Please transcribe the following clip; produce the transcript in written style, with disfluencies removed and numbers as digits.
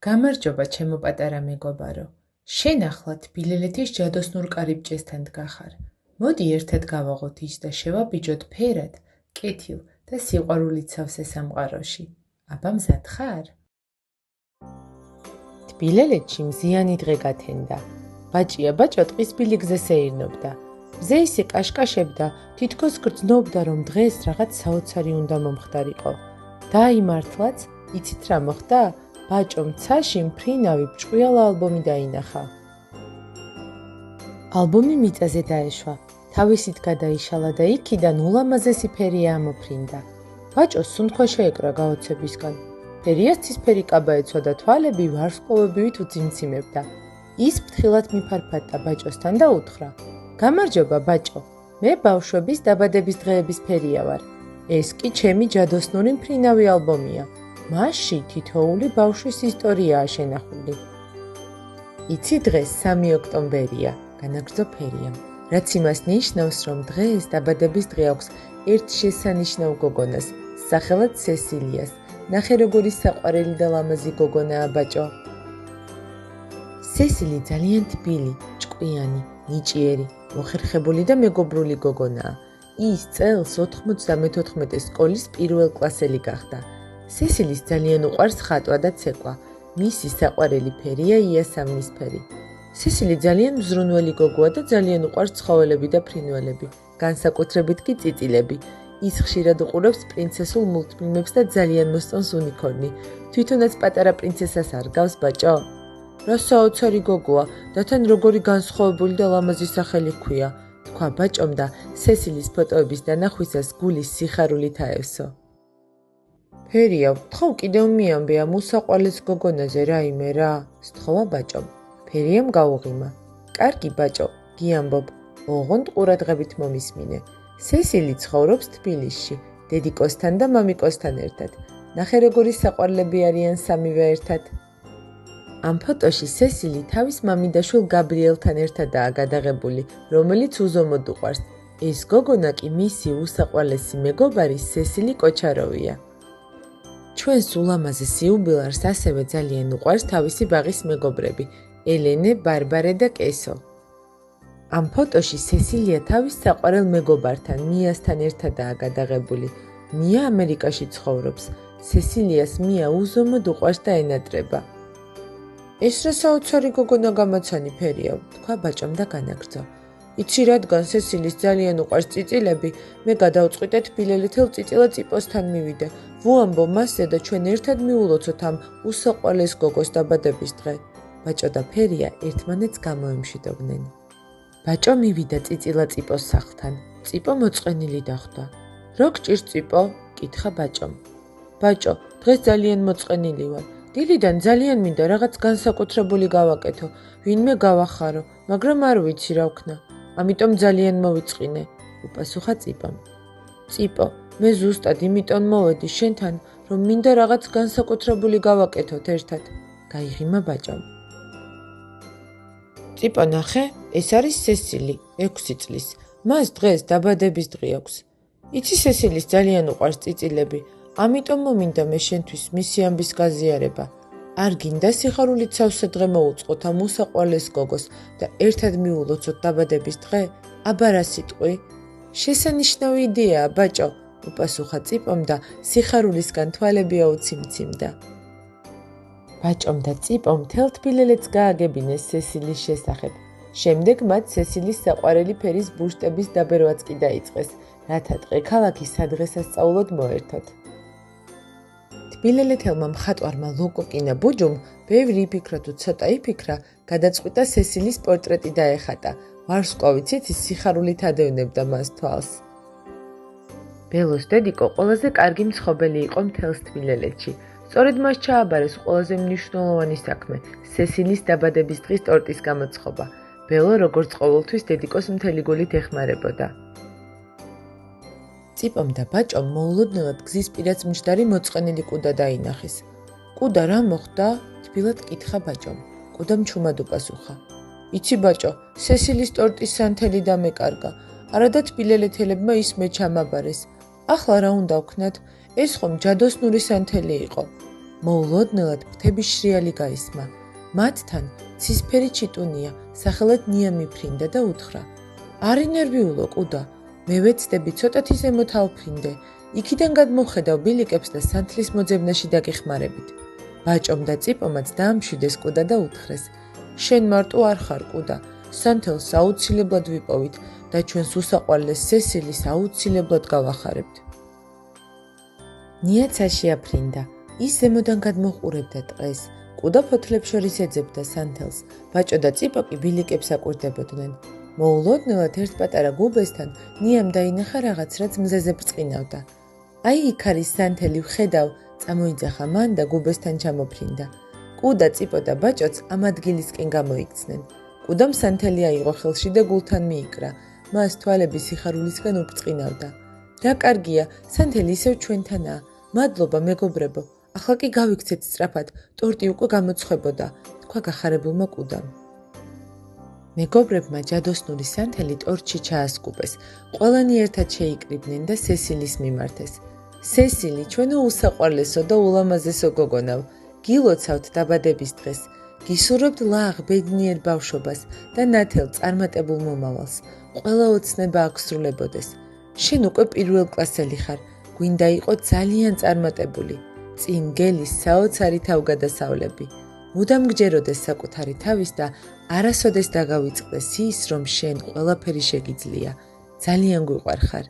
გამარჯობა, ჩემო პატარა მეგობარო. შენ ახლა თბილელეთის ჯადოსნურ კარიბჭესთან დგახარ. მოდი ერთად გავაღოთ ის და შევაბიჯოთ ფერად, კეთილ და სიყვარულით სავსე სამყაროში. აბა მზად ხარ? თბილელეთში მზიანი დღე გათენდა. ბაჭია ბაჭო ტყის ბილიგზე სეირნობდა. მზე ისე კაშკაშებდა, თითქოს გრძნობდა, რომ დღეს რაღაც საოცარი უნდა მომხდარიყო. დაიმართლაც, იცით რა მოხდა? ბაჭომ ცაში მფრინავი ბრჭყვიალა ალბომი დაინახა. ალბომი მიწაზე დაეშვა, თავისით გადაიშალა და იქიდან ულამაზესი ფერია ამოფრინდა. ბაჭოს სუნთქვა შეეკრა გაოცებისგან. ფერიას ცისფერი კაბა ეცვა და თვალები ვარსკვლავებივით უციმციმებდა. ის ფრთხილად მიფარფატა ბაჭოსთან და უთხრა: გამარჯობა ბაჭო, მე ბავშვების დაბადების დღეების ფერია ვარ. ეს კი ჩემი ჯადოსნური მფრინავი ალბომია. მასში თითოეული ბავშვის ისტორიაა შენახული. იცი დღეს 3 ოქტომბერია, განაგრძო ფერიამ, რაც იმას ნიშნავს, რომ დღეს დაბადების დღე აქვს ერთ შესანიშნავ გოგონას, სახელად სესილიას. ნახე როგორი საყვარელი და ლამაზი გოგონაა ბაჭო. სესილი ძალიან თბილი, ჭკვიანი, ნიჭიერი, მოხერხებული და მეგობრული გოგონაა. ის წელს 94 სკოლის 1 კლასელი გახდა. სესილის ძალიან უყვარს ხატვა და ცეკვა. მისი საყვარელი ფერია იასამნისფერი. სესილი ძალიან მზრუნველი გოგოა და ძალიან უყვარს ცხოველები და ფრინველები, განსაკუთრებით კი წიწილები. ის ხშირად უყურებს პრინცესულ მულტფილმებს და ძალიან მოსწონს უნიკორნი. თვითონაც პატარა პრინცესას არ გავს ბაჭო? რა საოცარი გოგოა და თან როგორი განსხვავებული და ლამაზი სახელი ჰქვია, თქვა ბაჭომ და სესილის ფოტოების დანახვისას გულის სიხარულით აევსო. ფერია, ვთხოვ კიდევ მიამბე ამ უსაყვარლეს გოგონაზე რაიმე რა, სთხოვა ბაჭომ. ფერიამ გაუღიმა. კარგი ბაჭო, გიამბობ, ოღონდ ყურადღებით მომისმინე. სესილი ცხოვრობს თბილისში, დედიკოსთან და მამიკოსთან ერთად. ნახე როგორი საყვარლები არიან სამივე ერთად. ამ ფოტოში სესილი თავის მამიდაშვილ გაბრიელთან ერთადაა გადაღებული, რომელიც უზომოდ უყვარს. ეს გოგონა კი მისი უსაყვარლესი მეგობარი სესილი კოჩაროვია. ჩვენს ულამაზეს იუბილარს ასევე ძალიან უყვარს თავისი ბაღის მეგობრები, ელენე, ბარბარე და კესო. ამ ფოტოში სესილია თავის საყვარელ მეგობართან, მიასთან ერთადაა გადაღებული. მია ამერიკაში ცხოვრობს. სესილიას მია უზომოდ უყვარს და ენატრება. ეს რა საოცარი გოგონა გამაცანი ფერია, თქვა ბაჭომ და განაგრძო. იცი რადგან სესილის ძალიან უყვარს წიწილები, მე გადავწყვიტე თბილელეთელ წიწილა წიპოსთან მივიდე. ვუამბო მასზე და ჩვენ ერთად მიულოცოთ ამ უსაყვარლეს გოგოს დაბადების დღე. ბაჭო და ფერია ერთმანეთს გამოემშვიდობდნენ. ბაჭო მივიდა წიწილა წიპოს სახლთან. წიპო მოწყენილი დახვდა. რა გჭირს წიპო? კითხა ბაჭომ. ბაჭო, დღეს ძალიან მოწყენილი ვარ. დილიდან ძალიან მინდა რაღაც განსაკუთრებული გავაკეთო, ვინმე გავახარო, მაგრამ არ ვიცი რა ვქნა. ამიტომ ძალიან მოვიწყინე, უპასუხა წიპომ. წიპო, მე ზუსტად იმიტომ მოვედი შენთან, რომ მინდა რაღაც განსაკუთრებული გავაკეთოთ ერთად, გაიღიმა ბაჭომ. წიპო ნახე, ეს არის სესილი, 6 წლის. მას დღეს დაბადების დღე აქვს. იცი სესილის ძალიან უყვარს წიწილები, ამიტომ მომინდა მე შენთვის მისი ამბის გაზიარება. არ გინდა სიხარულით სავსე დღე მოუწყოთ ამ უსაყვარლეს გოგოს და ერთად მიულოცოთ დაბადების დღე? აბა რა სიტყვი? შესანიშნავი იდეაა ბაჭო, უპასუხა წიპომ და სიხარულისგან თვალები აუციმციმდა. ბაჭომ და წიპომ მთელ თბილელეთს გააგებინეს სესილის შესახებ. შემდეგ მათ სესილის საყვარელი ფერის ბუშტების დაბერვაც კი დაიწყეს, რათა დღე ქალაქის სადღესასწაულოდ მოერთოთ. თბილელეთელმა მხატვარმა ლოკოკინა ბუჯუმ ბევრი იფიქრა თუ ცოტა იფიქრა, გადაწყვიტა სესილის პორტრეტი დაეხატა. ვარსკვლავიცით ის სიხარულით ადევნებდა მას თვალს. ბელოს დედიკო ყველაზე კარგი მცხოვრებელი იყო მთელს თბილელეთში. სწორედ მას ჩააბარეს ყველაზე მნიშვნელოვანი საქმე, სესილის დაბადების დღის ტორტის გამოწყობა. ბელო როგორც ყოველთვის დედიკოს მთელი გულით ეხმარებოდა. წიპომ და ბაჭომ მოულოდნელად გზის პირაც მჯდარი მოწყენილი კუდა დაინახეს. კუდა რა მოხდა? თბილად კითხა ბაჭომ. კუდამ ჩუმად უპასუხა. იცი ბაჭო, სესილის ტორტის სანთელი დამეკარგა. არადა თბილელეთელებმა ისმე ჩამაბარეს. ახლა რა უნდა ვქნათ? ეს ხომ ჯადოსნური სანთელი იყო. მოულოდნელად ფრთების შრიალი გაისმა. მათთან ცისფერი ჩიტუნია, სახელად ნია მიფრინდა და უთხრა: „არი ნერვიულო კუდა, მე ვეცდები ცოტათი ზემოთ ავფრინდე, იქიდან გადმოვხედავ ბილიკებს და სანთლის მოძებნაში დაგეხმარებით“. ბაჭომ და წიპომაც დაამშვიდეს კუდა და უთხრეს: „შენ მარტო არ ხარ კუდა, სანთელს აუცილებლად ვიპოვით და ჩვენს უსაყვარლეს სესილის აუცილებლად გავახარებთ“. ნია ცაში აფრინდა. ის ზემოდან გადმოჰყურებდა ტყეს. კუდა ფოთლებს შორის ეძებდა სანთელს. ბაჭო და წიპო კი ბილიკებს აკვირდებოდნენ. მოულოდნელად ერთ პატარა გუბესთან ნიამ დაინახა რაღაც, რაც მზეზე ბრწყინავდა. „აი იქ არის სანთელი, ვხედავ“. წამოიძახა მან და გუბესთან ჩამოფრინდა. კუდა, წიპო და ბაჭოც ამ ადგილისკენ გამოიქცნენ. კუდამ სანთელი აიღო ხელში და გულთან მიიკრა. მას თვალები სიხარულისგან უბწყინავდა. „რა კარგია, სანთელი ისევ ჩვენთანაა. მადლობა მეგობრებო. ახლა კი გავიქცეთ სწრაფად, ტორტი უკვე გამოცხებოდა“, თქვა გახარებულმა კუდამ. მეგობრებმა ჯადოსნური სანთელი ტორტში ჩაასკუპეს. ყველანი ერთად შეიკრიბნენ და სესილის მიმართეს. „სესილი, ჩვენო უსაყვარლესო და ულამაზესო გოგონავ, გილოცავთ დაბადების დღეს. გისურვებთ ლაღ ბედნიერ ბავშვობას და ნათელ წარმატებულ მომავალს. ყველა ოცნება აღსრულებოდეს. შენ უკვე პირველ კლასელი ხარ, გვინდა იყო ძალიან წარმატებული. წინ გელის საოცარი თავგადასავლები. მუდამ გჯეროდეს საკუთარი თავის და არასოდეს დაგავიწყდეს ის, რომ შენ ყველაფერი შეგიძლია. ძალიან გვიყვარხარ.